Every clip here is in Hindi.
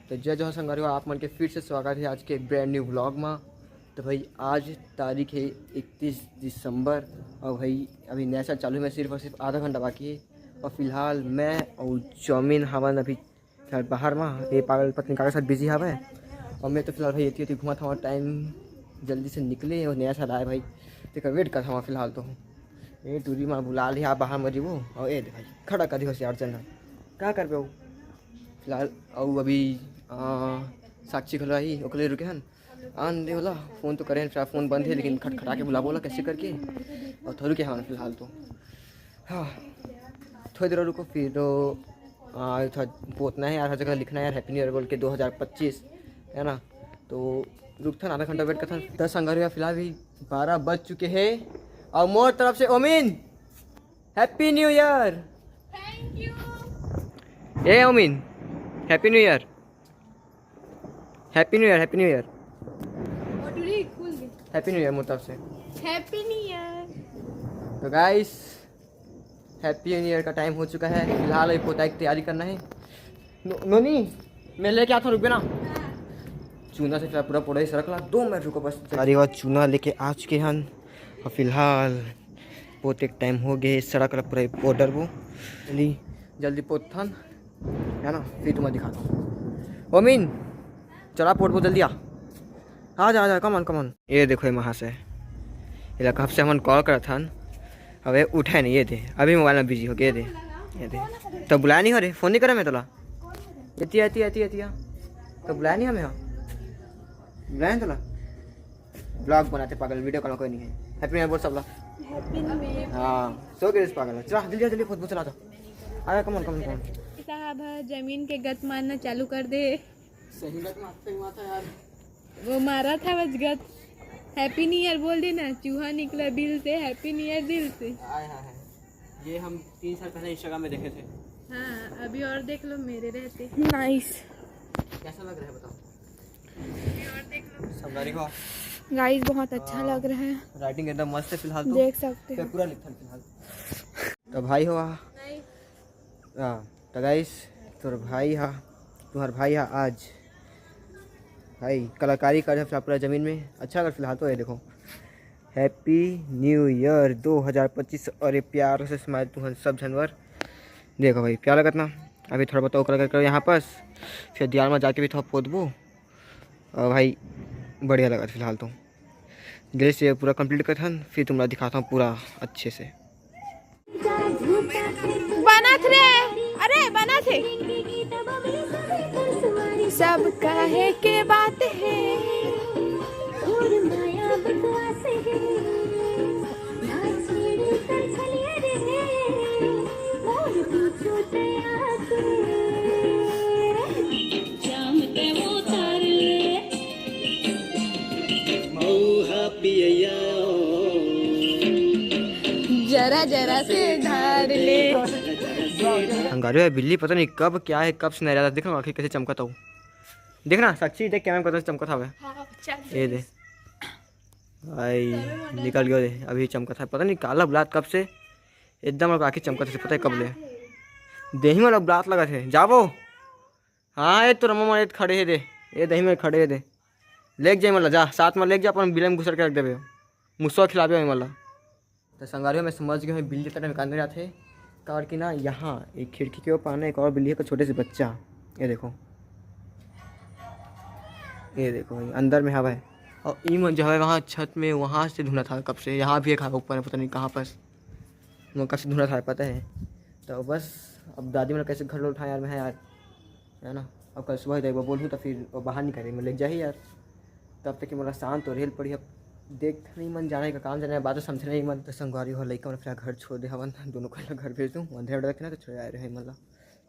तो जय जवाहर संघारी आप मन के फिर से स्वागत है आज के एक ब्रांड न्यू व्लॉग में। तो भाई आज तारीख है 31 दिसंबर और भाई अभी नया साल चालू में सिर्फ और सिर्फ आधा घंटा बाकी है। और फिलहाल मैं और चौमिन हवन अभी फिलहाल बाहर में ये पागल पत्नी का साथ बिजी हवा है। और मैं तो फिलहाल भाई ये घुमा था टाइम जल्दी से निकले और नया साल आए भाई तो वेट कर था फिलहाल तो ये टूरी में बुला लिया बाहर मरी वो और ये भाई खड़ा कर दी होशियार चंदा क्या कर पे फिलहाल और अभी साक्षी खल रही ओकले रुके हन आन दे बोला फ़ोन तो करें फिर फ़ोन बंद है लेकिन खटखटा के बुला बोला कैसे करके और थोड़ी के हमारा फिलहाल तो हाँ थोड़ी देर रुको फिर तो थोड़ा पोतना है यार हर जगह लिखना है यार हैप्पी न्यू ईयर बोल के 2025 है ना। तो रुक था आधा घंटा वेट करता 10 संघारी फिलहाल भी 12 बज चुके हैं। और मोर तरफ से ओमिन happy new year. Thank you. ए ओमिन happy new year happy new year happy new year happy new year मोर तरफ से हैप्पी न्यू ईयर। तो गाइस हैप्पी न्यू ईयर का टाइम हो चुका है। फिलहाल अभी पोताई की तैयारी करना है। नोनी मैं लेके आता हूँ रुक ना चूना से पूरा पूरा ही सड़क ला 2 मिनट रुको बस। अरे वह चूना लेके आ चुके हैं और फिलहाल पोते टाइम हो गए सड़क ला पूरा पाउडर वो जल्दी पोथन है ना फिर तुम्हें दिखाता हूँ। ओमिन चला पोट वो जल्दी आ जा कमन कमन। ये देखो वहाँ से ये कब से हम कॉल करा था अबे उठे नहीं ये दे अभी मोबाइल में बिजी हो गए ये दे तो बुलाया नहीं हो रे फ़ोन नहीं करे मैं तोला एती तो बुलाया नहीं हमें बुलाया तोला ब्लॉग बनाते पागल वीडियो करना कोई नहीं है। हैप्पी न्यू ईयर बोल सब लोग हाँ सो गए पागल चला जल्दी खुद चला जाओ आया कमन साहब जमीन के गत मारना चालू कर दे। सही गत मारते हुआ था यार वो मारा था बस गत। हैप्पी न्यू ईयर बोल देना चूहा निकला बिल से हैप्पी न्यू ईयर दिल से। ये हम 3 साल पहले इंस्टाग्राम में देखे थे। हाँ अभी और देख लो मेरे रहते नाइस। कैसा लग रहा है बताओ और देख लो संघारी को गाइस बहुत अच्छा लग रहा है। राइटिंग एकदम मस्त है फिलहाल तो देख सकते हो पूरा लिखा फिलहाल तो भाई हो तो गाइस तोर भाई हा तुम्हार भाई हा आज भाई कलाकारी कर फिलहाल पूरा ज़मीन में अच्छा अगर फिलहाल तो ये देखो हैप्पी न्यू ईयर 2025 और ये प्यार से स्माइल तुम सब जानवर देखो भाई प्यार लगत ना। अभी थोड़ा बताओ कर यहाँ पर फिर दियाल में जाके भी थोड़ा पोतबो और भाई बढ़िया लगा फिलहाल तो दिल से पूरा कंप्लीट कर था फिर तुम्हारा दिखाता हूँ पूरा अच्छे से बना थे अरे बना थे सब कहे के बात है जरा जरा से धार ले अंगारे बिल्ली पता नहीं कब क्या है कब से नहीं रहा देखो आखिर कैसे चमका था देखना साक्षी देख कैमरा पता चमका था ये दे भाई निकल गया दे अभी चमका था पता नहीं काला ब्लात कब से एकदम आखिर चमका था पता है कब ले दही में ब्लात लगा थे जाबो हाँ ये तो रमा खड़े है दे ये दही में खड़े है दे लेक जाए मतलब जा साथ में लेक जा अपन बिल में घुसर के रख देवे मुस्सो खिलावे मतलब। तो संगारियों में समझ गए बिल्ली तरह निकालने रहा थे कार की ना यहाँ एक खिड़की के ऊपर एक और बिल्ली का छोटे से बच्चा ये देखो भाई अंदर में हवा है और ईम जो है वहाँ छत में वहाँ से धुना था कब से यहाँ भी एक हवा ऊपर पता नहीं कहाँ पर कब से धुना था पता है। तो बस अब दादी मैंने कैसे घर उठाया यार मैं यार है ना अब कल सुबह एक बार बोलूँ तो फिर बाहर नहीं करे मैं लेक जा ही यार तब तक कि मेरा शांत हो रेल पड़ी अब देख नहीं मन जाने का काम जाने बात समझने नहीं मन तो संगवारी हो लड़का मैंने फिर घर छोड़ दे हवन दोनों को घर भेज दूँ अंधेरा रखना तो छोड़ आए रहे मतलब।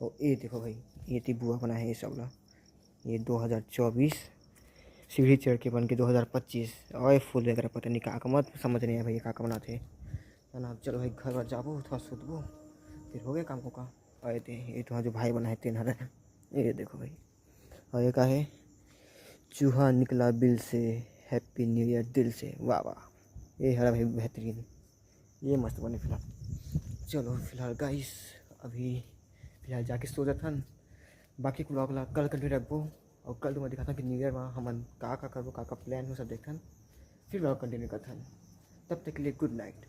और ये देखो भाई ये थी बुआ बना है ये सब ला ये 2024 सीढ़ी चढ़ के बन के 2025 और फूल वगैरह पता नहीं का मत समझ नहीं है भाई का बनाते है ना। चलो भाई घर वर जाबो थोड़ा सुधबो फिर हो गया काम को का और ये तो जो भाई बना है 3 हर ये देखो भाई और ये का है चूहा निकला बिल से हैप्पी न्यू ईयर दिल से वाह वाह ये हरा भाई बेहतरीन ये मस्त बने फिलहाल। चलो फिलहाल गाइस अभी फिलहाल जाके सो जाता बाकी ब्लॉग ला कल कंटिन्यू रखबो और कल तुम्हें दिखाता कि न्यू ईयर में हम का करबो, का प्लान हो सब देखन, फिर मैं कंटिन्यू करथन। तब तक के लिए गुड नाइट।